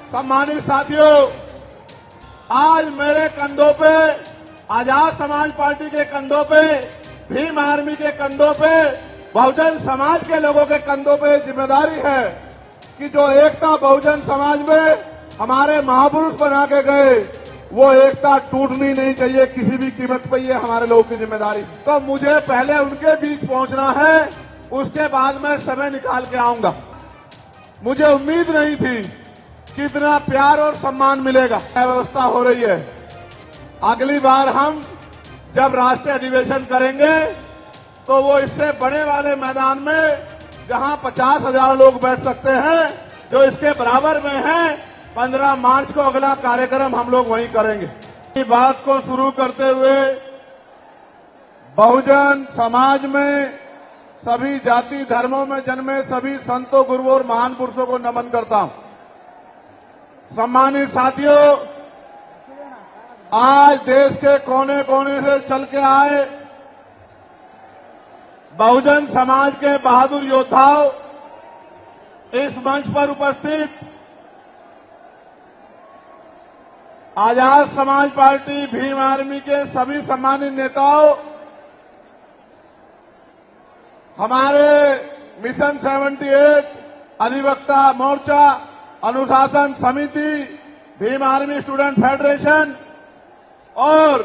सम्मानित साथियों, आज मेरे कंधों पे, आजाद समाज पार्टी के कंधों पे, भीम आर्मी के कंधों पे, बहुजन समाज के लोगों के कंधों पे जिम्मेदारी है कि जो एकता बहुजन समाज में हमारे महापुरुष बना के गए, वो एकता टूटनी नहीं चाहिए किसी भी कीमत पर। ये हमारे लोगों की जिम्मेदारी। तो मुझे पहले उनके बीच पहुंचना है, उसके बाद मैं समय निकाल के आऊंगा। मुझे उम्मीद नहीं थी कि इतना प्यार और सम्मान मिलेगा। व्यवस्था हो रही है। अगली बार हम जब राष्ट्रीय अधिवेशन करेंगे तो वो इससे बड़े वाले मैदान में, जहां 50,000 लोग बैठ सकते हैं, जो इसके बराबर में है, 15 मार्च को अगला कार्यक्रम हम लोग वहीं करेंगे। इस बात को शुरू करते हुए बहुजन समाज में सभी जाति धर्मों में जन्मे सभी संतों, गुरुओं और महान पुरुषों को नमन करता हूं। सम्मानित साथियों, आज देश के कोने कोने से चल के आए बहुजन समाज के बहादुर योद्धाओं, इस मंच पर उपस्थित आजाद समाज पार्टी भीम आर्मी के सभी सम्मानित नेताओं, हमारे मिशन 78 अधिवक्ता मोर्चा, अनुशासन समिति, भीम आर्मी स्टूडेंट फेडरेशन और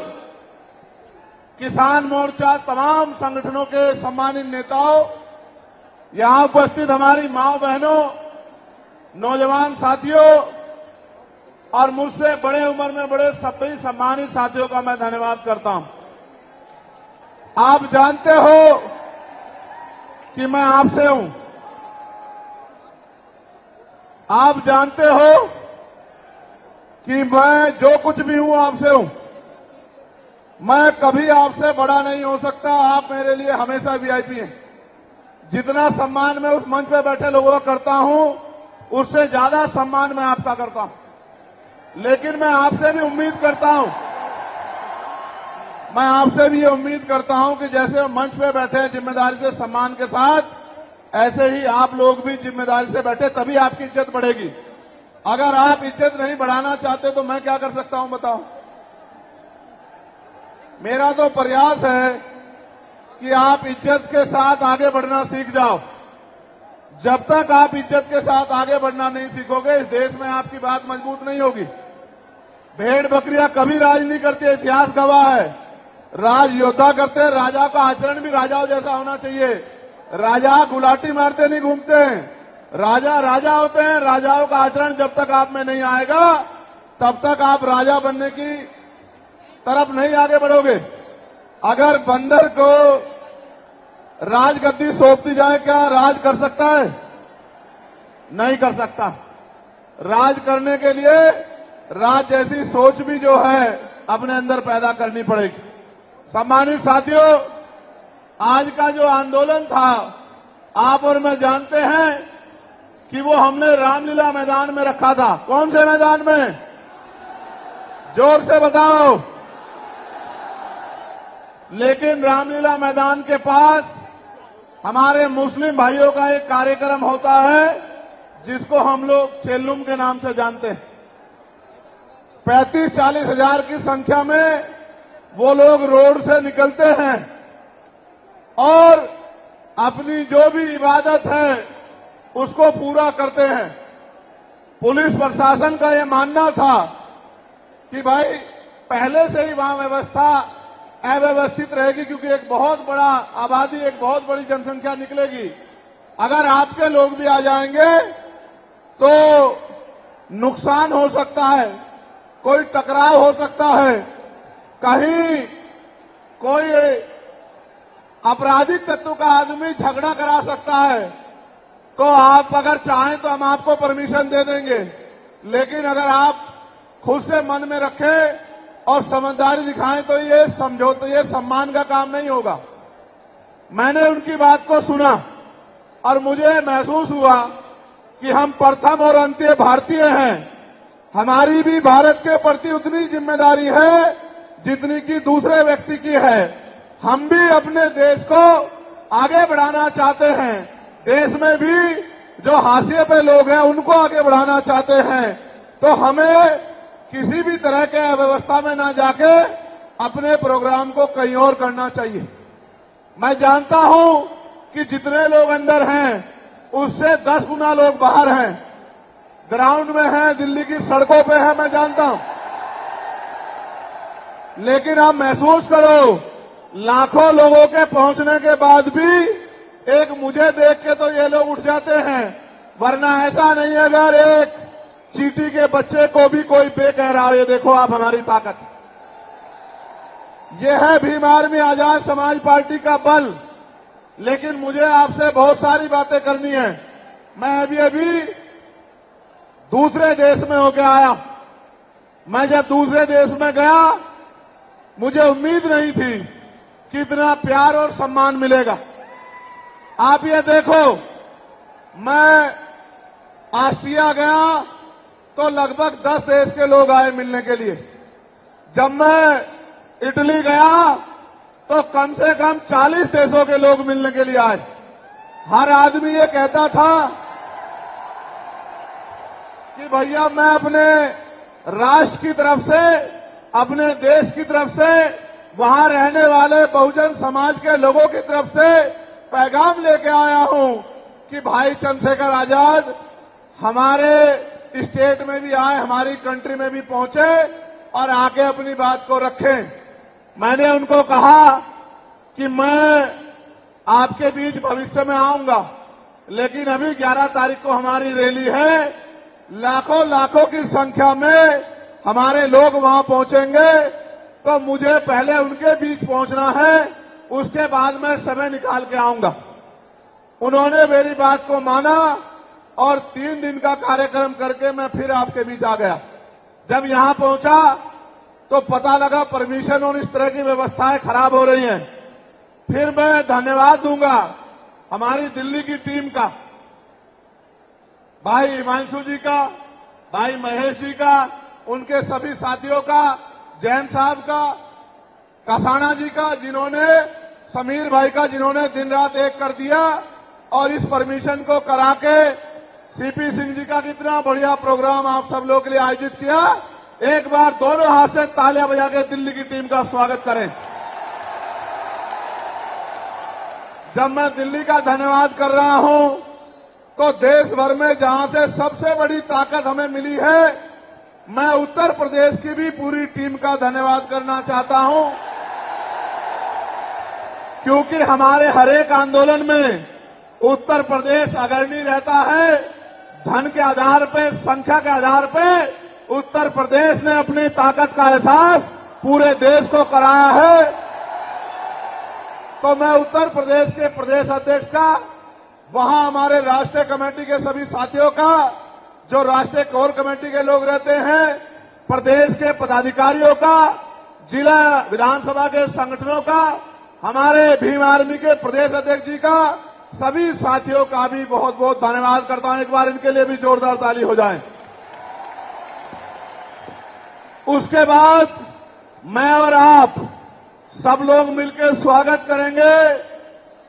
किसान मोर्चा, तमाम संगठनों के सम्मानित नेताओं, यहां उपस्थित हमारी मां बहनों, नौजवान साथियों और मुझसे बड़े उम्र में बड़े सभी सम्मानित साथियों का मैं धन्यवाद करता हूं। आप जानते हो कि मैं आपसे हूं। आप जानते हो कि मैं जो कुछ भी हूं आपसे हूं। मैं कभी आपसे बड़ा नहीं हो सकता। आप मेरे लिए हमेशा वीआईपी हैं। जितना सम्मान मैं उस मंच पर बैठे लोगों का करता हूं, उससे ज्यादा सम्मान मैं आपका करता हूं। लेकिन मैं आपसे भी उम्मीद करता हूं, मैं आपसे भी ये उम्मीद करता हूं कि जैसे मंच पे बैठे हैं जिम्मेदारी से, सम्मान के साथ, ऐसे ही आप लोग भी जिम्मेदारी से बैठे, तभी आपकी इज्जत बढ़ेगी। अगर आप इज्जत नहीं बढ़ाना चाहते तो मैं क्या कर सकता हूं बताओ। मेरा तो प्रयास है कि आप इज्जत के साथ आगे बढ़ना सीख जाओ। जब तक आप इज्जत के साथ आगे बढ़ना नहीं सीखोगे, इस देश में आपकी बात मजबूत नहीं होगी। भेड़ बकरियां कभी राज नहीं करती, इतिहास गवाह है। राज योद्धा करते हैं। राजा का आचरण भी राजाओं जैसा होना चाहिए। राजा गुलाटी मारते नहीं घूमते हैं। राजा राजा होते हैं। राजाओं का आचरण जब तक आप में नहीं आएगा, तब तक आप राजा बनने की तरफ नहीं आगे बढ़ोगे। अगर बंदर को राजगद्दी सौंप दी जाए, क्या राज कर सकता है? नहीं कर सकता। राज करने के लिए राज जैसी सोच भी जो है अपने अंदर पैदा करनी पड़ेगी। सम्मानित साथियों, आज का जो आंदोलन था, आप और मैं जानते हैं कि वो हमने रामलीला मैदान में रखा था। कौन से मैदान में? जोर से बताओ। लेकिन रामलीला मैदान के पास हमारे मुस्लिम भाइयों का एक कार्यक्रम होता है, जिसको हम लोग चेल्लुम के नाम से जानते हैं। 35-40 हजार की संख्या में वो लोग रोड से निकलते हैं और अपनी जो भी इबादत है उसको पूरा करते हैं। पुलिस प्रशासन का ये मानना था कि भाई पहले से ही वहां व्यवस्था अव्यवस्थित रहेगी, क्योंकि एक बहुत बड़ा आबादी, एक बहुत बड़ी जनसंख्या निकलेगी। अगर आपके लोग भी आ जाएंगे तो नुकसान हो सकता है, कोई टकराव हो सकता है, कहीं कोई आपराधिक तत्व का आदमी झगड़ा करा सकता है। तो आप अगर चाहें तो हम आपको परमिशन दे देंगे। लेकिन अगर आप खुद से मन में रखें और समझदारी दिखाएं तो ये समझौते, ये सम्मान का काम नहीं होगा। मैंने उनकी बात को सुना और मुझे महसूस हुआ कि हम प्रथम और अंत्य भारतीय हैं। हमारी भी भारत के प्रति उतनी जिम्मेदारी है जितनी कि दूसरे व्यक्ति की है। हम भी अपने देश को आगे बढ़ाना चाहते हैं। देश में भी जो हाशिए पे लोग हैं उनको आगे बढ़ाना चाहते हैं। तो हमें किसी भी तरह के अव्यवस्था में ना जाके अपने प्रोग्राम को कहीं और करना चाहिए। मैं जानता हूं कि जितने लोग अंदर हैं उससे 10 गुना लोग बाहर हैं, ग्राउंड में हैं, दिल्ली की सड़कों पे हैं, मैं जानता हूं। लेकिन आप महसूस करो, लाखों लोगों के पहुंचने के बाद भी एक मुझे देख के तो ये लोग उठ जाते हैं, वरना ऐसा नहीं है अगर एक चींटी के बच्चे को भी कोई बे कह रहा है। ये देखो आप हमारी ताकत, ये है भीम आर्मी आजाद समाज पार्टी का बल। लेकिन मुझे आपसे बहुत सारी बातें करनी है। मैं अभी दूसरे देश में होके आया। मैं जब दूसरे देश में गया, मुझे उम्मीद नहीं थी कि इतना प्यार और सम्मान मिलेगा। आप ये देखो, मैं ऑस्ट्रिया गया तो लगभग 10 देश के लोग आए मिलने के लिए। जब मैं इटली गया तो कम से कम 40 देशों के लोग मिलने के लिए आए। हर आदमी ये कहता था कि भैया मैं अपने राष्ट्र की तरफ से, अपने देश की तरफ से, वहां रहने वाले बहुजन समाज के लोगों की तरफ से पैगाम लेके आया हूं कि भाई चंद्रशेखर आजाद हमारे स्टेट में भी आए, हमारी कंट्री में भी पहुंचे और आके अपनी बात को रखें। मैंने उनको कहा कि मैं आपके बीच भविष्य में आऊंगा, लेकिन अभी 11 तारीख को हमारी रैली है, लाखों लाखों की संख्या में हमारे लोग वहां पहुंचेंगे, तो मुझे पहले उनके बीच पहुंचना है, उसके बाद मैं समय निकाल के आऊंगा। उन्होंने मेरी बात को माना और 3 दिन का कार्यक्रम करके मैं फिर आपके बीच आ गया। जब यहां पहुंचा तो पता लगा परमिशन और इस तरह की व्यवस्थाएं खराब हो रही हैं। फिर मैं धन्यवाद दूंगा हमारी दिल्ली की टीम का, भाई हिमांशु जी का, भाई महेश जी का, उनके सभी साथियों का, जैन साहब का, कासाना जी का, जिन्होंने, समीर भाई का, जिन्होंने दिन रात एक कर दिया और इस परमिशन को करा के, सीपी सिंह जी का कितना बढ़िया प्रोग्राम आप सब लोगों के लिए आयोजित किया। एक बार दोनों हाथ से तालियां बजा के दिल्ली की टीम का स्वागत करें। जब मैं दिल्ली का धन्यवाद कर रहा हूं तो देश भर में जहां से सबसे बड़ी ताकत हमें मिली है, मैं उत्तर प्रदेश की भी पूरी टीम का धन्यवाद करना चाहता हूं, क्योंकि हमारे हर एक आंदोलन में उत्तर प्रदेश अग्रणी रहता है। धन के आधार पे, संख्या के आधार पे उत्तर प्रदेश ने अपनी ताकत का एहसास पूरे देश को कराया है। तो मैं उत्तर प्रदेश के प्रदेश अध्यक्ष का, वहां हमारे राष्ट्रीय कमेटी के सभी साथियों का, जो राष्ट्रीय कोर कमेटी के लोग रहते हैं, प्रदेश के पदाधिकारियों का, जिला विधानसभा के संगठनों का, हमारे भीम आर्मी के प्रदेश अध्यक्ष जी का, सभी साथियों का भी बहुत बहुत धन्यवाद करता हूं। एक बार इनके लिए भी जोरदार ताली हो जाए। उसके बाद मैं और आप सब लोग मिलकर स्वागत करेंगे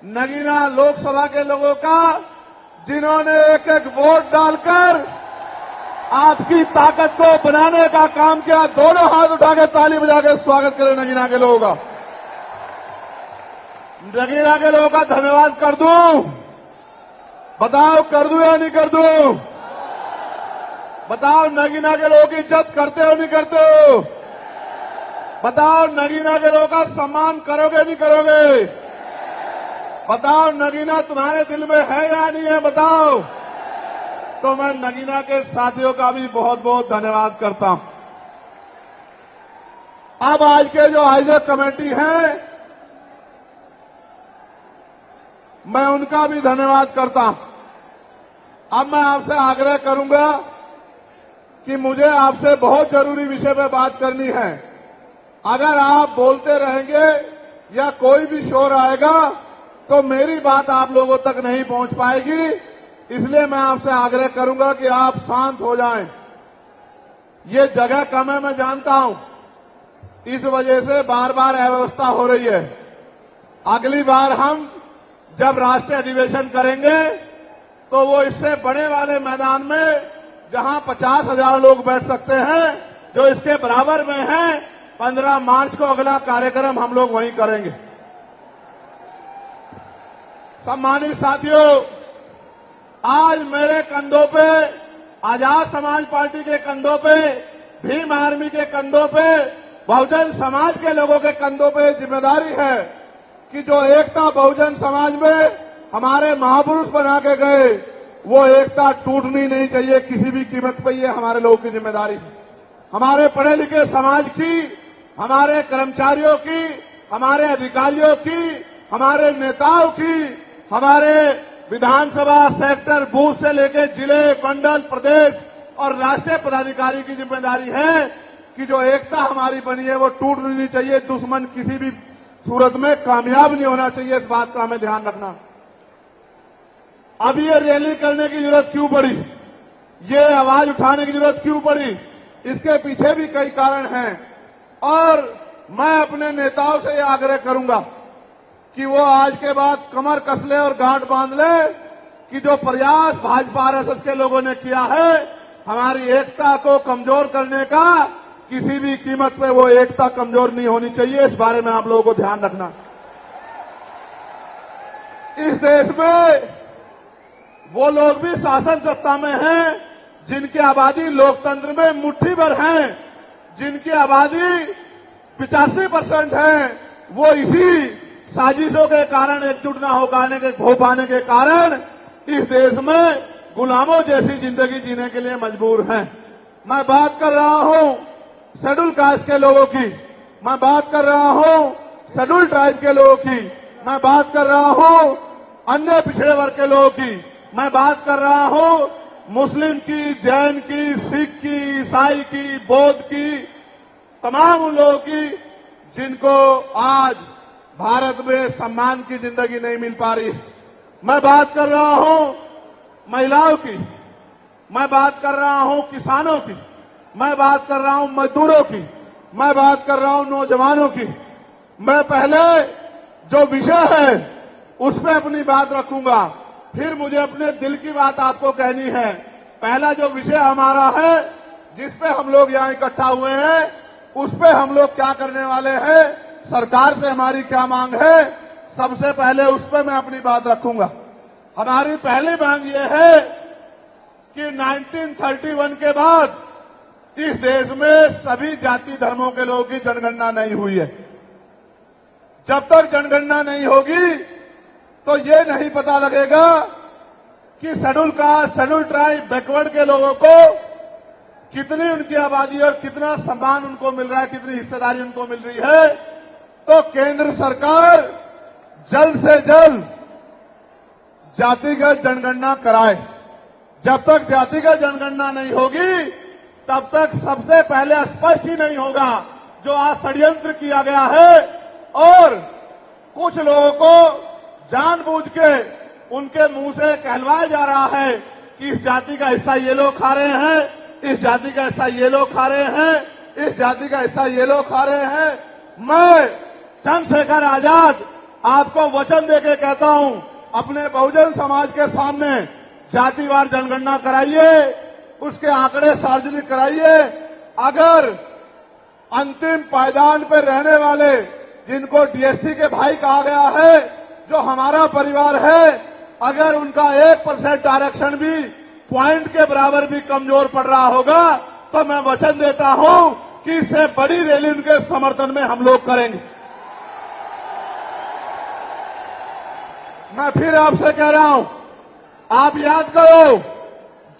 नगीना लोकसभा के लोगों का, जिन्होंने एक एक वोट डालकर आपकी ताकत को बनाने का काम किया। दोनों हाथ उठा के ताली बजा के स्वागत करें नगीना के लोगों का। नगीना के लोगों का धन्यवाद कर दूं? बताओ, कर दूं या नहीं कर दूं? बताओ, नगीना के लोगों की इज्जत करते हो नहीं करते हो? बताओ, नगीना के लोगों का सम्मान करोगे नहीं करोगे? बताओ, नगीना तुम्हारे दिल में है या नहीं है? बताओ। तो मैं नगीना के साथियों का भी बहुत बहुत धन्यवाद करता हूं। अब आज के जो आयोजक कमेटी है, मैं उनका भी धन्यवाद करता हूं। अब मैं आपसे आग्रह करूंगा कि मुझे आपसे बहुत जरूरी विषय पर बात करनी है। अगर आप बोलते रहेंगे या कोई भी शोर आएगा तो मेरी बात आप लोगों तक नहीं पहुंच पाएगी, इसलिए मैं आपसे आग्रह करूंगा कि आप शांत हो जाएं। ये जगह कम है, मैं जानता हूं, इस वजह से बार बार अव्यवस्था हो रही है। अगली बार हम जब राष्ट्रीय अधिवेशन करेंगे तो वो इससे बड़े वाले मैदान में, जहां 50,000 लोग बैठ सकते हैं, जो इसके बराबर में है, 15 मार्च को अगला कार्यक्रम हम लोग वहीं करेंगे। सम्मानित साथियों, आज मेरे कंधों पे, आजाद समाज पार्टी के कंधों पे, भीम आर्मी के कंधों पे, बहुजन समाज के लोगों के कंधों पे जिम्मेदारी है कि जो एकता बहुजन समाज में हमारे महापुरुष बना के गए, वो एकता टूटनी नहीं चाहिए किसी भी कीमत पर। ये हमारे लोगों की जिम्मेदारी है। हमारे पढ़े लिखे समाज की, हमारे कर्मचारियों की, हमारे अधिकारियों की, हमारे नेताओं की, हमारे विधानसभा सेक्टर बूथ से लेकर जिले, मंडल, प्रदेश और राष्ट्रीय पदाधिकारी की जिम्मेदारी है कि जो एकता हमारी बनी है वो टूटनी नहीं चाहिए। दुश्मन किसी भी सूरत में कामयाब नहीं होना चाहिए, इस बात का हमें ध्यान रखना। अब ये रैली करने की जरूरत क्यों पड़ी, ये आवाज उठाने की जरूरत क्यों पड़ी, इसके पीछे भी कई कारण हैं। और मैं अपने नेताओं से यह आग्रह करूंगा कि वो आज के बाद कमर कस ले और गांठ बांध ले कि जो प्रयास भाजपा आरएसएस के लोगों ने किया है हमारी एकता को कमजोर करने का, किसी भी कीमत पे वो एकता कमजोर नहीं होनी चाहिए। इस बारे में आप लोगों को ध्यान रखना। इस देश में वो लोग भी शासन सत्ता में हैं जिनकी आबादी लोकतंत्र में मुट्ठी भर हैं, जिनकी आबादी 85% है, वो इसी साजिशों के कारण, एकजुट न हो पाने के कारण इस देश में गुलामों जैसी जिंदगी जीने के लिए मजबूर हैं। मैं बात कर रहा हूं शेड्यूल कास्ट के लोगों की, मैं बात कर रहा हूं शेड्यूल ट्राइब के लोगों की, मैं बात कर रहा हूं अन्य पिछड़े वर्ग के लोगों की, मैं बात कर रहा हूं मुस्लिम की, जैन की, सिख की, ईसाई की, बौद्ध की, तमाम उन लोगों की जिनको आज भारत में सम्मान की जिंदगी नहीं मिल पा रही। मैं बात कर रहा हूं महिलाओं की, मैं बात कर रहा हूं किसानों की, मैं बात कर रहा हूं मजदूरों की, मैं बात कर रहा हूं नौजवानों की। मैं पहले जो विषय है उस पर अपनी बात रखूंगा, फिर मुझे अपने दिल की बात आपको कहनी है। पहला जो विषय हमारा है, जिस पे हम लोग यहां इकट्ठा हुए हैं, उस पे हम लोग क्या करने वाले हैं, सरकार से हमारी क्या मांग है, सबसे पहले उस पे मैं अपनी बात रखूंगा। हमारी पहली मांग ये है कि 1931 के बाद इस देश में सभी जाति धर्मों के लोगों की जनगणना नहीं हुई है। जब तक जनगणना नहीं होगी तो ये नहीं पता लगेगा कि schedule caste, schedule tribe, backward के लोगों को कितनी उनकी आबादी और कितना सम्मान उनको मिल रहा है, कितनी हिस्सेदारी उनको मिल रही है। तो केंद्र सरकार जल्द से जल्द जातिगत जनगणना कराए। जब तक जातिगत जनगणना नहीं होगी तब तक सबसे पहले स्पष्ट ही नहीं होगा जो आज षड्यंत्र किया गया है और कुछ लोगों को जानबूझ के उनके मुंह से कहलवाया जा रहा है कि इस जाति का हिस्सा ये लोग खा रहे हैं, इस जाति का हिस्सा ये लोग खा रहे हैं, इस जाति का हिस्सा ये लोग खा रहे हैं। मैं चंद्रशेखर आजाद आपको वचन देके कहता हूं, अपने बहुजन समाज के सामने जातिवार जनगणना कराइए, उसके आंकड़े सार्वजनिक कराइए। अगर अंतिम पायदान पर रहने वाले, जिनको डीएससी के भाई कहा गया है, जो हमारा परिवार है, अगर उनका 1% आरक्षण भी पॉइंट के बराबर भी कमजोर पड़ रहा होगा तो मैं वचन देता हूं कि इससे बड़ी रैली उनके समर्थन में हम लोग करेंगे। मैं फिर आपसे कह रहा हूं, आप याद करो,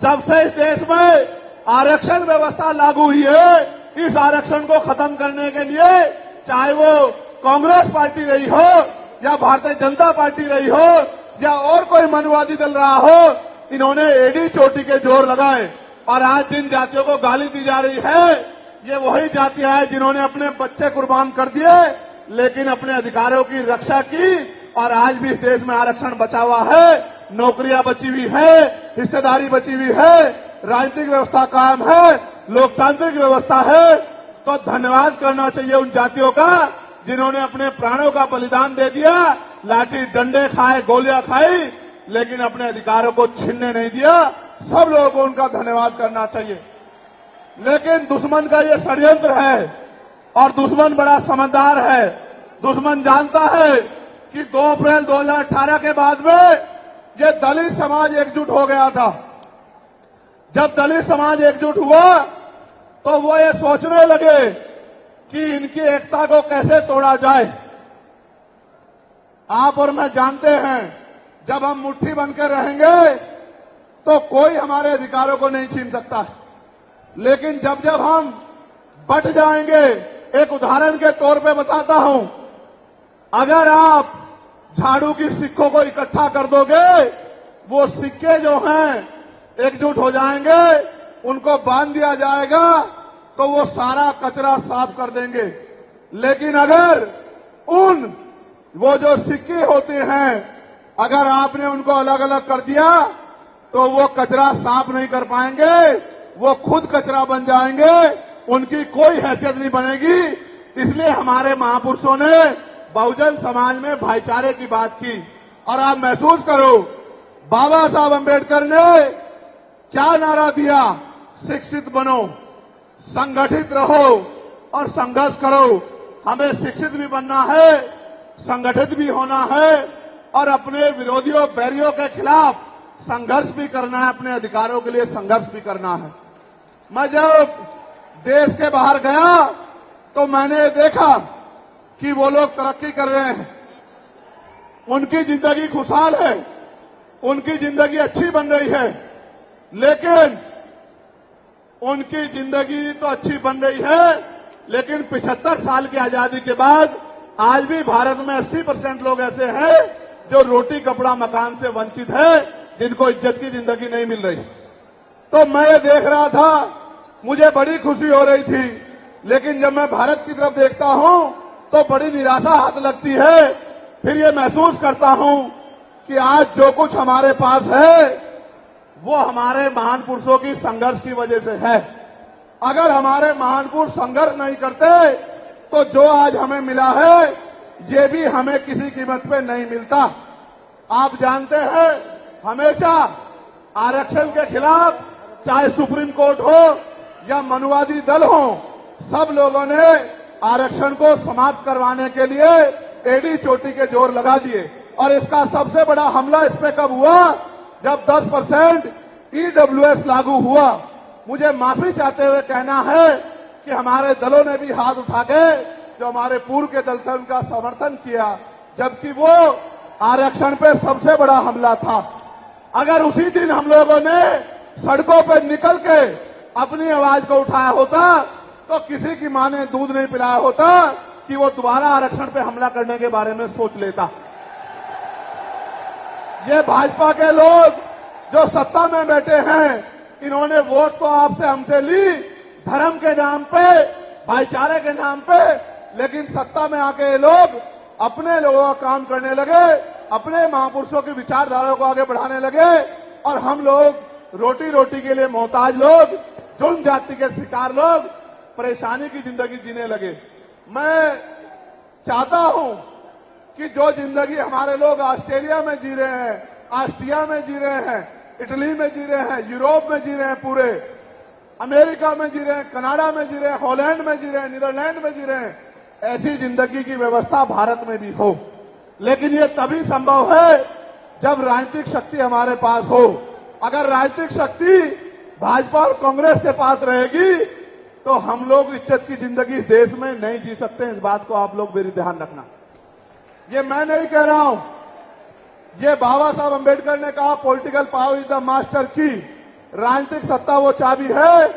जब से इस देश में आरक्षण व्यवस्था लागू हुई है, इस आरक्षण को खत्म करने के लिए चाहे वो कांग्रेस पार्टी रही हो या भारतीय जनता पार्टी रही हो या और कोई मनुवादी दल रहा हो, इन्होंने एडी चोटी के जोर लगाए। और आज जिन जातियों को गाली दी जा रही है, ये वही जातियां हैं जिन्होंने अपने बच्चे कुर्बान कर दिए लेकिन अपने अधिकारों की रक्षा की और आज भी इस देश में आरक्षण बचा हुआ है, नौकरियां बची हुई है, हिस्सेदारी बची हुई है, राजनीतिक व्यवस्था कायम है, लोकतांत्रिक व्यवस्था है। तो धन्यवाद करना चाहिए उन जातियों का जिन्होंने अपने प्राणों का बलिदान दे दिया, लाठी डंडे खाए, गोलियां खाई लेकिन अपने अधिकारों को छीनने नहीं दिया। सब लोगों को उनका धन्यवाद करना चाहिए। लेकिन दुश्मन का ये षड्यंत्र है और दुश्मन बड़ा समझदार है। दुश्मन जानता है कि 2 अप्रैल 2018 के बाद में ये दलित समाज एकजुट हो गया था। जब दलित समाज एकजुट हुआ तो वो ये सोचने लगे कि इनकी एकता को कैसे तोड़ा जाए। आप और मैं जानते हैं, जब हम मुट्ठी बनकर रहेंगे तो कोई हमारे अधिकारों को नहीं छीन सकता। लेकिन जब जब हम बट जाएंगे, एक उदाहरण के तौर पे बताता हूं, अगर आप झाड़ू की सिक्कों को इकट्ठा कर दोगे, वो सिक्के जो हैं एकजुट हो जाएंगे, उनको बांध दिया जाएगा तो वो सारा कचरा साफ कर देंगे। लेकिन अगर वो जो सिक्के होते हैं, अगर आपने उनको अलग अलग कर दिया तो वो कचरा साफ नहीं कर पाएंगे, वो खुद कचरा बन जाएंगे, उनकी कोई हैसियत नहीं बनेगी। इसलिए हमारे महापुरुषों ने बहुजन समाज में भाईचारे की बात की। और आप महसूस करो, बाबा साहब अंबेडकर ने क्या नारा दिया? शिक्षित बनो, संगठित रहो और संघर्ष करो। हमें शिक्षित भी बनना है, संगठित भी होना है और अपने विरोधियों बैरियों के खिलाफ संघर्ष भी करना है, अपने अधिकारों के लिए संघर्ष भी करना है। मैं जब देश के बाहर गया तो मैंने देखा कि वो लोग तरक्की कर रहे हैं, उनकी जिंदगी खुशहाल है, उनकी जिंदगी अच्छी बन रही है। लेकिन उनकी जिंदगी तो अच्छी बन रही है, लेकिन 75 साल की आजादी के बाद आज भी भारत में 80% लोग ऐसे हैं जो रोटी कपड़ा मकान से वंचित है, जिनको इज्जत की जिंदगी नहीं मिल रही। तो मैं ये देख रहा था, मुझे बड़ी खुशी हो रही थी। लेकिन जब मैं भारत की तरफ देखता हूं तो बड़ी निराशा हाथ लगती है। फिर ये महसूस करता हूं कि आज जो कुछ हमारे पास है वो हमारे महान पुरुषों की संघर्ष की वजह से है। अगर हमारे महान पुरुष संघर्ष नहीं करते तो जो आज हमें मिला है ये भी हमें किसी कीमत पे नहीं मिलता। आप जानते हैं, हमेशा आरक्षण के खिलाफ चाहे सुप्रीम कोर्ट हो या मनुवादी दल हो, सब लोगों ने आरक्षण को समाप्त करवाने के लिए एड़ी चोटी के जोर लगा दिए। और इसका सबसे बड़ा हमला इस पे कब हुआ? जब 10% ईडब्ल्यूएस लागू हुआ। मुझे माफी चाहते हुए कहना है कि हमारे दलों ने भी हाथ उठा के, जो हमारे पूर्व के दल थे, उनका समर्थन किया, जबकि वो आरक्षण पे सबसे बड़ा हमला था। अगर उसी दिन हम लोगों ने सड़कों पर निकल के अपनी आवाज को उठाया होता तो किसी की मां ने दूध नहीं पिलाया होता कि वो दोबारा आरक्षण पे हमला करने के बारे में सोच लेता। ये भाजपा के लोग जो सत्ता में बैठे हैं, इन्होंने वोट तो आपसे हमसे ली धर्म के नाम पे, भाईचारे के नाम पे, लेकिन सत्ता में आके ये लोग अपने लोगों का काम करने लगे, अपने महापुरुषों की विचारधारा को आगे बढ़ाने लगे और हम लोग रोटी रोटी के लिए मोहताज लोग, जुल्म जाति के शिकार लोग परेशानी की जिंदगी जीने लगे। मैं चाहता हूं कि जो जिंदगी हमारे लोग ऑस्ट्रेलिया में जी रहे हैं, ऑस्ट्रिया में जी रहे हैं, इटली में जी रहे हैं, यूरोप में जी रहे हैं, पूरे अमेरिका में जी रहे हैं, कनाडा में जी रहे हैं, हॉलैंड में जी रहे हैं, नीदरलैंड में जी रहे हैं, ऐसी जिंदगी की व्यवस्था भारत में भी हो। लेकिन ये तभी संभव है जब राजनीतिक शक्ति हमारे पास हो। अगर राजनीतिक शक्ति भाजपा और कांग्रेस के पास रहेगी तो हम लोग इज्जत की जिंदगी देश में नहीं जी सकते। इस बात को आप लोग मेरी ध्यान रखना। ये मैं नहीं कह रहा हूं, ये बाबा साहब अंबेडकर ने कहा, political power is the master की। राजनीतिक सत्ता वो चाबी है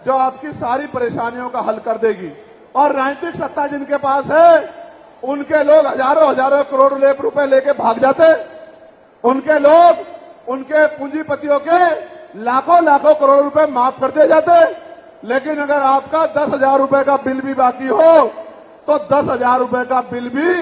जो आपकी सारी परेशानियों का हल कर देगी। और राजनीतिक सत्ता जिनके पास है, उनके लोग हजारों हजारों करोड़ रुपए लेके भाग जाते। उनके लोग, उनके पूंजीपतियों के लाखों लाखों करोड़ रुपए माफ कर दिए जाते। लेकिन अगर आपका 10,000 रुपए का बिल भी बाकी हो तो 10,000 रुपए का बिल भी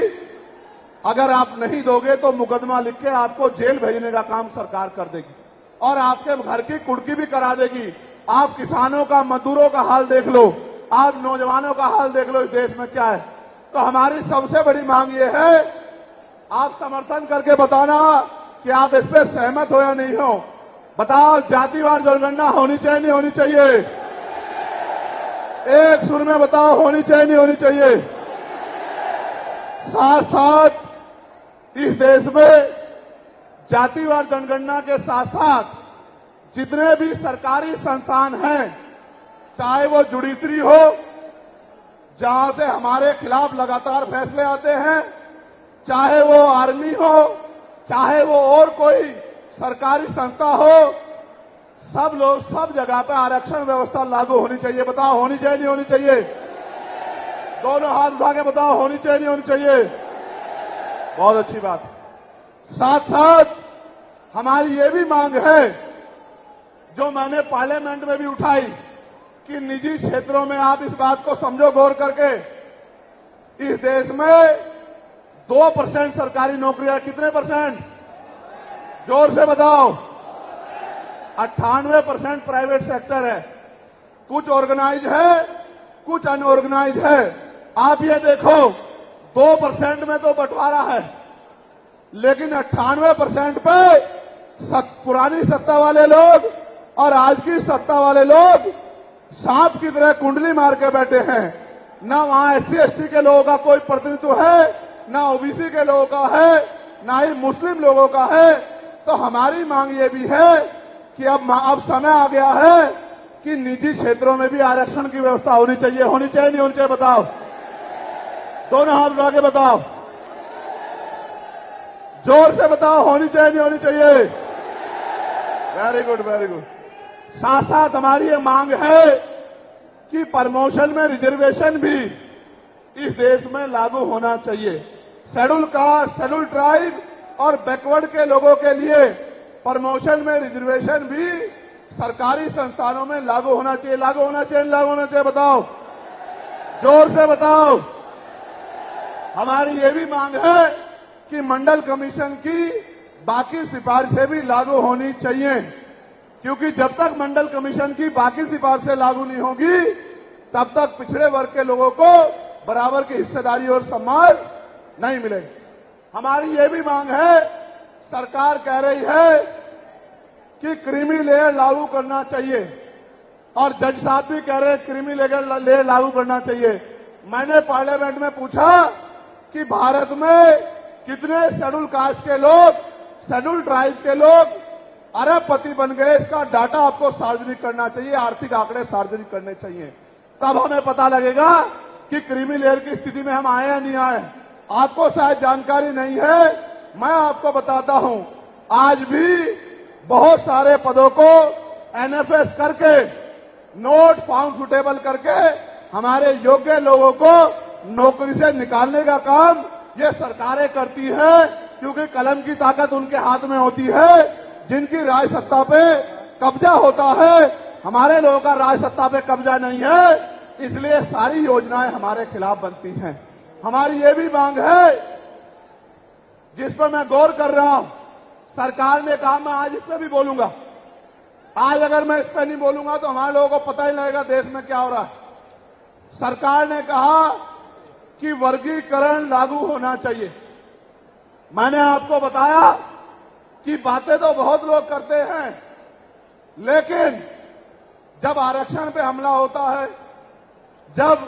अगर आप नहीं दोगे तो मुकदमा लिख के आपको जेल भेजने का काम सरकार कर देगी और आपके घर की कुर्की भी करा देगी। आप किसानों का, मजदूरों का हाल देख लो, आप नौजवानों का हाल देख लो, इस देश में क्या है। तो हमारी सबसे बड़ी मांग ये है, आप समर्थन करके बताना कि कि आप इस पर सहमत हो या नहीं हो। बताओ, जातिवार जनगणना होनी चाहिए नहीं होनी चाहिए? एक सुर में बताओ, होनी चाहिए नहीं होनी चाहिए? साथ साथ इस देश में जातिवार जनगणना के साथ साथ जितने भी सरकारी संस्थान हैं, चाहे वो जुडिशरी हो, जहां से हमारे खिलाफ लगातार फैसले आते हैं, चाहे वो आर्मी हो, चाहे वो और कोई सरकारी संस्था हो, सब लोग सब जगह पे आरक्षण व्यवस्था लागू होनी चाहिए। बताओ, होनी चाहिए नहीं होनी चाहिए? दोनों हाथ उठा के बताओ, होनी चाहिए नहीं होनी चाहिए? बहुत अच्छी बात। साथ साथ हमारी ये भी मांग है, जो मैंने पार्लियामेंट में भी उठाई, कि निजी क्षेत्रों में आप इस बात को समझो गौर करके, इस देश में 2% सरकारी नौकरियां, कितने परसेंट? जोर से बताओ। 98% प्राइवेट सेक्टर है। कुछ ऑर्गेनाइज है, कुछ अनऑर्गेनाइज है। आप ये देखो, 2% में तो बंटवारा है, लेकिन 98% पे पुरानी सत्ता वाले लोग और आज की सत्ता वाले लोग सांप की तरह कुंडली मार के बैठे हैं। ना वहां SC/ST के लोगों का कोई प्रतिनिधित्व है, ना OBC के लोगों का है, ना ही मुस्लिम लोगों का है। तो हमारी मांग ये भी है कि अब समय आ गया है कि निजी क्षेत्रों में भी आरक्षण की व्यवस्था होनी चाहिए। होनी चाहिए नहीं होनी चाहिए? बताओ, दोनों हाथ उठा के बताओ, जोर से बताओ, होनी चाहिए नहीं होनी चाहिए? Very good, very good. साथ साथ हमारी ये मांग है कि प्रमोशन में रिजर्वेशन भी इस देश में लागू होना चाहिए। शेड्यूल कास्ट, शेड्यूल ट्राइब और बैकवर्ड के लोगों के लिए प्रमोशन में रिजर्वेशन भी सरकारी संस्थानों में लागू होना चाहिए। लागू होना चाहिए, लागू होना चाहिए? बताओ, जोर से बताओ। हमारी ये भी मांग है कि मंडल कमीशन की बाकी सिफारिशें भी लागू होनी चाहिए, क्योंकि जब तक मंडल कमीशन की बाकी सिफारिशें लागू नहीं होगी, तब तक पिछड़े वर्ग के लोगों को बराबर की हिस्सेदारी और सम्मान नहीं मिलेगी। हमारी ये भी मांग है, सरकार कह रही है कि क्रीमी लेयर लागू करना चाहिए, और जज साहब भी कह रहे हैं क्रीमी लेयर लागू करना चाहिए। मैंने पार्लियामेंट में पूछा कि भारत में कितने शेड्यूल कास्ट के लोग, शेड्यूल ट्राइब के लोग अरबपति बन गए, इसका डाटा आपको सार्वजनिक करना चाहिए, आर्थिक आंकड़े सार्वजनिक करने चाहिए। तब हमें पता लगेगा कि क्रीमी लेयर की स्थिति में हम आए या नहीं आए। आपको शायद जानकारी नहीं है, मैं आपको बताता हूं, आज भी बहुत सारे पदों को NFS करके, नोट फाउंड सुटेबल करके हमारे योग्य लोगों को नौकरी से निकालने का काम ये सरकारें करती है, क्योंकि कलम की ताकत उनके हाथ में होती है। जिनकी राज सत्ता पे कब्जा होता है, हमारे लोगों का राज सत्ता पे कब्जा नहीं है, इसलिए सारी योजनाएं हमारे खिलाफ बनती हैं। हमारी ये भी मांग है, जिस पर मैं गौर कर रहा हूं, सरकार ने कहा, मैं आज इस पर भी बोलूंगा। आज अगर मैं इस पर नहीं बोलूंगा तो हमारे लोगों को पता ही लगेगा देश में क्या हो रहा है। सरकार ने कहा कि वर्गीकरण लागू होना चाहिए। मैंने आपको बताया कि बातें तो बहुत लोग करते हैं, लेकिन जब आरक्षण पे हमला होता है, जब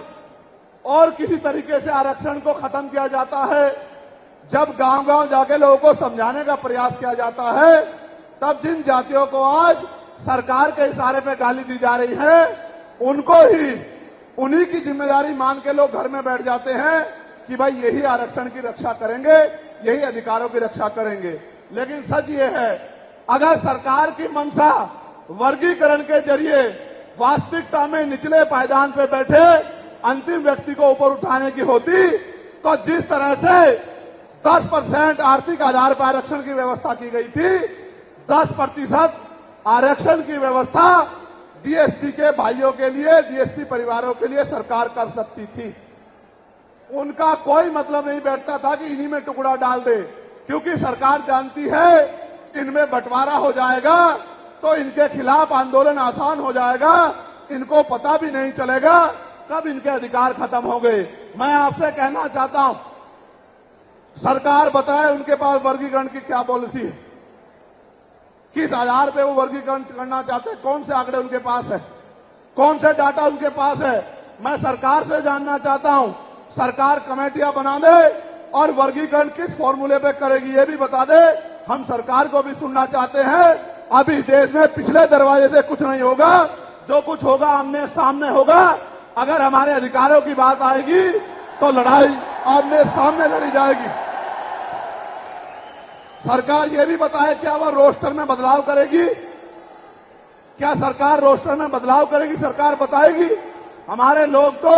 और किसी तरीके से आरक्षण को खत्म किया जाता है, जब गांव-गांव जाके लोगों को समझाने का प्रयास किया जाता है, तब जिन जातियों को आज सरकार के इशारे पे गाली दी जा रही है, उनको ही उन्हीं की जिम्मेदारी मान के लोग घर में बैठ जाते हैं कि भाई यही आरक्षण की रक्षा करेंगे, यही अधिकारों की रक्षा करेंगे। लेकिन सच ये है, अगर सरकार की मंशा वर्गीकरण के जरिए वास्तविकता में निचले पायदान पर बैठे अंतिम व्यक्ति को ऊपर उठाने की होती, तो जिस तरह से 10% आर्थिक आधार पर आरक्षण की व्यवस्था की गई थी, 10% आरक्षण की व्यवस्था DSC के भाइयों के लिए, DSC परिवारों के लिए सरकार कर सकती थी। उनका कोई मतलब नहीं बैठता था कि इन्हीं में टुकड़ा डाल दे, क्योंकि सरकार जानती है इनमें बंटवारा हो जाएगा तो इनके खिलाफ आंदोलन आसान हो जाएगा, इनको पता भी नहीं चलेगा कब इनके अधिकार खत्म हो गए। मैं आपसे कहना चाहता हूं, सरकार बताए उनके पास वर्गीकरण की क्या पॉलिसी है। किस आधार पे वो वर्गीकरण करना चाहते हैं, कौन से आंकड़े उनके पास है, कौन से डाटा उनके पास है। मैं सरकार से जानना चाहता हूं, सरकार कमेटियां बना दे और वर्गीकरण किस फॉर्मूले पे करेगी ये भी बता दे। हम सरकार को भी सुनना चाहते हैं। अभी देश में पिछले दरवाजे से कुछ नहीं होगा, जो कुछ होगा आमने सामने होगा। अगर हमारे अधिकारों की बात आएगी तो लड़ाई आमने सामने लड़ी जाएगी। सरकार ये भी बताए क्या वह रोस्टर में बदलाव करेगी, क्या सरकार रोस्टर में बदलाव करेगी, सरकार बताएगी। हमारे लोग तो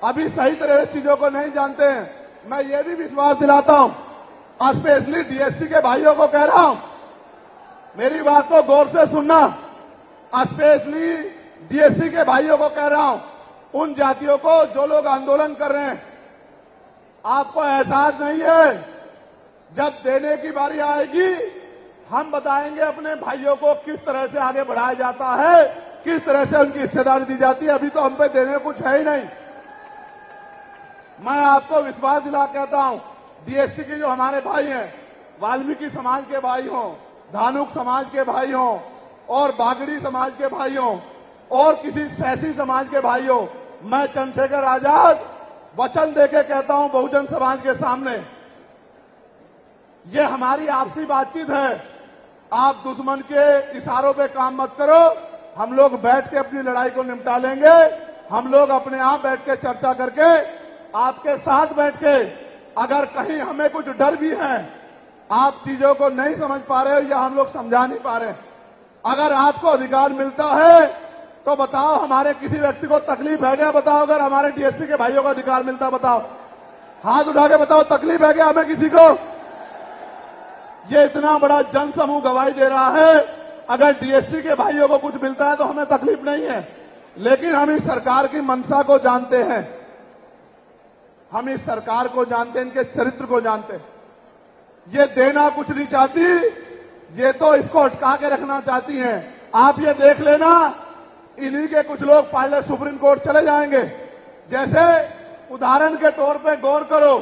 अभी सही तरह से चीजों को नहीं जानते हैं। मैं ये भी विश्वास दिलाता हूं, स्पेशली डीएससी के भाइयों को कह रहा हूं, मेरी बात को गौर से सुनना। स्पेशली डीएससी के भाइयों को कह रहा हूं, उन जातियों को जो लोग आंदोलन कर रहे हैं, आपको एहसास नहीं है, जब देने की बारी आएगी हम बताएंगे अपने भाइयों को किस तरह से आगे बढ़ाया जाता है, किस तरह से उनकी हिस्सेदारी दी जाती है। अभी तो हम पे देने कुछ है ही नहीं। मैं आपको विश्वास दिला कहता हूं, डीएससी के जो हमारे भाई हैं, वाल्मीकि समाज के भाई हों, धानुक समाज के भाई हों और बागड़ी समाज के भाई हों और किसी सैसी समाज के भाई हों, मैं चंद्रशेखर आजाद वचन देके कहता हूं बहुजन समाज के सामने, ये हमारी आपसी बातचीत है। आप दुश्मन के इशारों पे काम मत करो। हम लोग बैठ के अपनी लड़ाई को निपटा लेंगे। हम लोग अपने आप बैठ के चर्चा करके आपके साथ बैठ के, अगर कहीं हमें कुछ डर भी है, आप चीजों को नहीं समझ पा रहे हो या हम लोग समझा नहीं पा रहे, अगर आपको अधिकार मिलता है तो बताओ, हमारे किसी व्यक्ति को तकलीफ है क्या? बताओ, अगर हमारे डीएससी के भाइयों को अधिकार मिलता बताओ, हाथ उठा के बताओ, तकलीफ है क्या हमें किसी को? ये इतना बड़ा जन समूह गवाही दे रहा है, अगर डीएससी के भाइयों को कुछ मिलता है तो हमें तकलीफ नहीं है। लेकिन हम इस सरकार की मंशा को जानते हैं, हम इस सरकार को जानते हैं, इनके चरित्र को जानते हैं। ये देना कुछ नहीं चाहती, ये तो इसको अटका के रखना चाहती हैं। आप ये देख लेना, इन्हीं के कुछ लोग पहले सुप्रीम कोर्ट चले जाएंगे। जैसे उदाहरण के तौर पे गौर करो,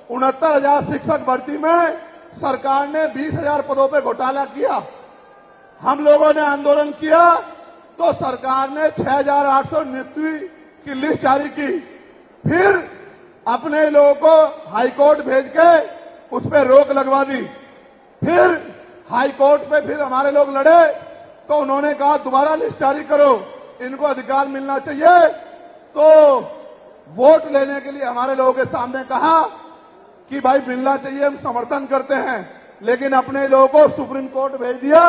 69,000 शिक्षक भर्ती में सरकार ने 20,000 पदों पे घोटाला किया। हम लोगों ने आंदोलन किया तो सरकार ने 6,800 नियुक्ति की लिस्ट जारी की। फिर अपने लोगों को हाईकोर्ट भेज के उस पर रोक लगवा दी। फिर हाईकोर्ट पे फिर हमारे लोग लड़े तो उन्होंने कहा दोबारा लिस्ट जारी करो, इनको अधिकार मिलना चाहिए। तो वोट लेने के लिए हमारे लोगों के सामने कहा कि भाई मिलना चाहिए, हम समर्थन करते हैं। लेकिन अपने लोगों को सुप्रीम कोर्ट भेज दिया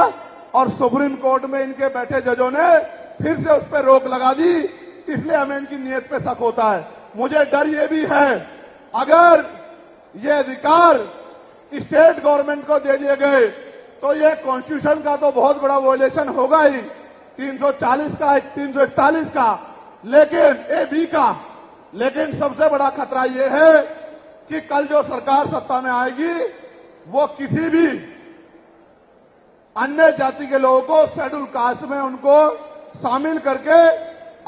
और सुप्रीम कोर्ट में इनके बैठे जजों ने फिर से उस पर रोक लगा दी। इसलिए हमें इनकी नीयत पे शक होता है। मुझे डर ये भी है, अगर ये अधिकार स्टेट गवर्नमेंट को दे दिए गए तो ये कॉन्स्टिट्यूशन का तो बहुत बड़ा वॉयलेशन होगा ही, 340 का, 341 का, लेकिन AB का। लेकिन सबसे बड़ा खतरा ये है कि कल जो सरकार सत्ता में आएगी वो किसी भी अन्य जाति के लोगों को शेड्यूल कास्ट में उनको शामिल करके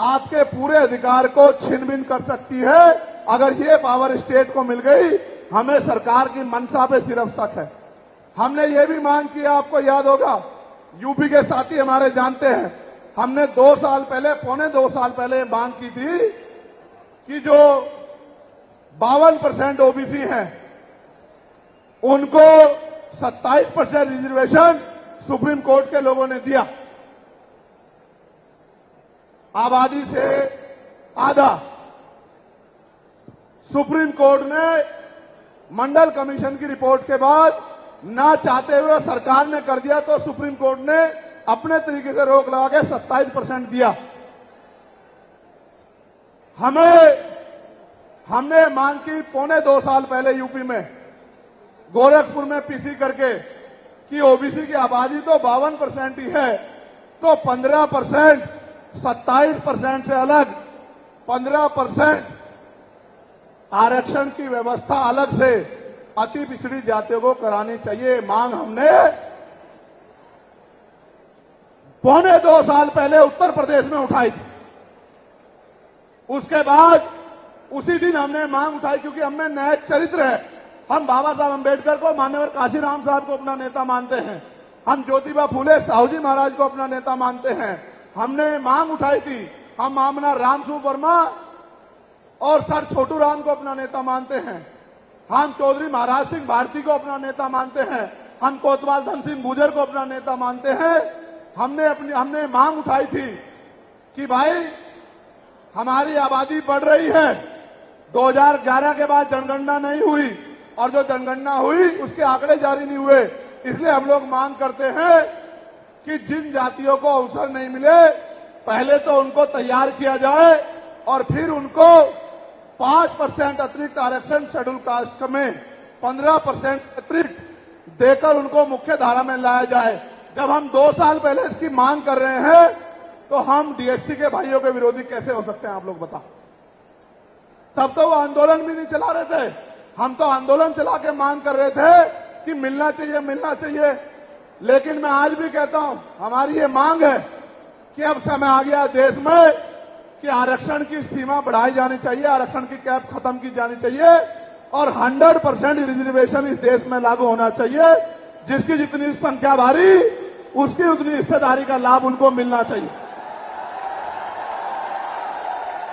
आपके पूरे अधिकार को छीन बीन कर सकती है। अगर ये पावर स्टेट को मिल गई, हमें सरकार की मंशा पे सिर्फ शक है। हमने ये भी मांग किया, आपको याद होगा, यूपी के साथी हमारे जानते हैं, हमने 2 साल पहले, पौने 2 साल पहले मांग की थी कि जो 52% ओबीसी हैं उनको 27% रिजर्वेशन सुप्रीम कोर्ट के लोगों ने दिया। आबादी से आधा सुप्रीम कोर्ट ने मंडल कमीशन की रिपोर्ट के बाद ना चाहते हुए सरकार ने कर दिया, तो सुप्रीम कोर्ट ने अपने तरीके से रोक लगा के 27% दिया। हमने मांग की पौने 2 साल पहले यूपी में, गोरखपुर में पीसी करके, कि ओबीसी की आबादी तो 52% ही है, तो 15%, 27% से अलग 15% आरक्षण की व्यवस्था अलग से अति पिछड़ी जातियों को करानी चाहिए। मांग हमने पौने 2 साल पहले उत्तर प्रदेश में उठाई थी। उसके बाद उसी दिन हमने मांग उठाई, क्योंकि हमें नया चरित्र है। हम बाबा साहब अम्बेडकर को, माननीय काशीराम साहब को अपना नेता मानते हैं। हम ज्योतिबा फूले साहू जी महाराज को अपना नेता मानते हैं। हमने मांग उठाई थी, हम मामना रामसू वर्मा और सर छोटू राम को अपना नेता मानते हैं। हम चौधरी महाराज सिंह भारती को अपना नेता मानते हैं। हम कोतवाल धन सिंह गुर्जर को अपना नेता मानते हैं। हमने मांग उठाई थी कि भाई हमारी आबादी बढ़ रही है। 2011 के बाद जनगणना नहीं हुई और जो जनगणना हुई उसके आंकड़े जारी नहीं हुए। इसलिए हम लोग मांग करते हैं कि जिन जातियों को अवसर नहीं मिले पहले तो उनको तैयार किया जाए और फिर उनको 5% अतिरिक्त आरक्षण शेड्यूल कास्ट में 15% अतिरिक्त देकर उनको मुख्य धारा में लाया जाए। जब हम 2 साल पहले इसकी मांग कर रहे हैं तो हम डीएससी के भाइयों के विरोधी कैसे हो सकते हैं, आप लोग बताओ। तब तो वो आंदोलन भी नहीं चला रहे थे, हम तो आंदोलन चला के मांग कर रहे थे कि मिलना चाहिए मिलना चाहिए। लेकिन मैं आज भी कहता हूं हमारी ये मांग है कि अब समय आ गया देश में कि आरक्षण की सीमा बढ़ाई जानी चाहिए, आरक्षण की कैप खत्म की जानी चाहिए और 100% रिजर्वेशन इस देश में लागू होना चाहिए। जिसकी जितनी संख्या भारी उसकी उतनी हिस्सेदारी का लाभ उनको मिलना चाहिए।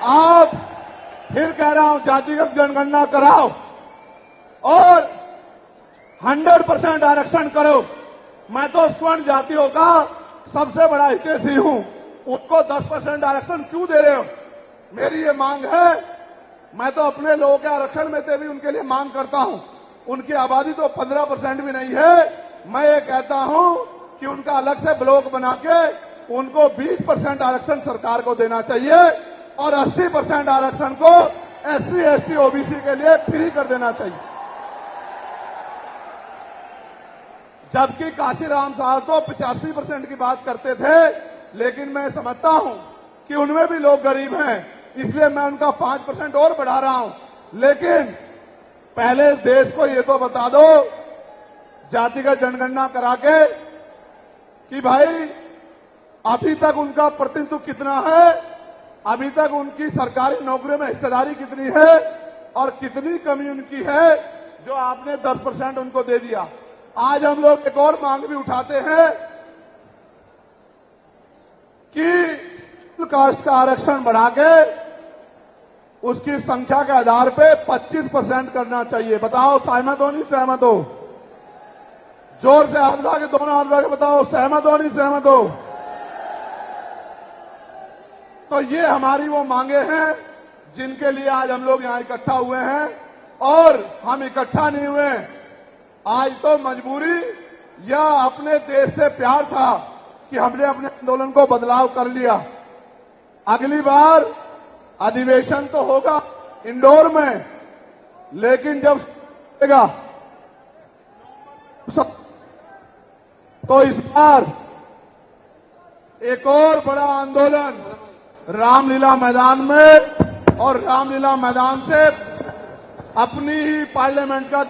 आप फिर कह रहा हूं जातिगत जनगणना कराओ और 100% आरक्षण करो। मैं तो स्वर्ण जातियों का सबसे बड़ा हितैषी हूं, उनको 10% आरक्षण क्यों दे रहे हो? मेरी ये मांग है। मैं तो अपने लोगों के आरक्षण में से भी उनके लिए मांग करता हूं। उनकी आबादी तो 15% भी नहीं है। मैं ये कहता हूं कि उनका अलग से ब्लॉक बना के उनको 20% आरक्षण सरकार को देना चाहिए और 80% आरक्षण को SC, ST, OBC के लिए फ्री कर देना चाहिए। जबकि काशीराम साहब तो 85% की बात करते थे, लेकिन मैं समझता हूं कि उनमें भी लोग गरीब हैं, इसलिए मैं उनका 5% और बढ़ा रहा हूं। लेकिन पहले देश को ये तो बता दो जातिगत जनगणना करा के कि भाई अभी तक उनका प्रतिनिधित्व कितना है, अभी तक उनकी सरकारी नौकरियों में हिस्सेदारी कितनी है और कितनी कमी उनकी है जो आपने 10% उनको दे दिया। आज हम लोग एक और मांग भी उठाते हैं कि कास्ट का आरक्षण बढ़ा के उसकी संख्या के आधार पे 25% करना चाहिए। बताओ सहमत हो नहीं सहमत हो? जोर से हाथ उठा के दोनों हाथ उठा के बताओ सहमत हो नहीं सहमत हो? तो ये हमारी वो मांगे हैं जिनके लिए आज हम लोग यहां इकट्ठा हुए हैं। और हम इकट्ठा नहीं हुए आज तो मजबूरी या अपने देश से प्यार था कि हमने अपने आंदोलन को बदलाव कर लिया। अगली बार अधिवेशन तो होगा इंदौर में, लेकिन जब तो इस बार एक और बड़ा आंदोलन रामलीला मैदान में और रामलीला मैदान से अपनी ही पार्लियामेंट का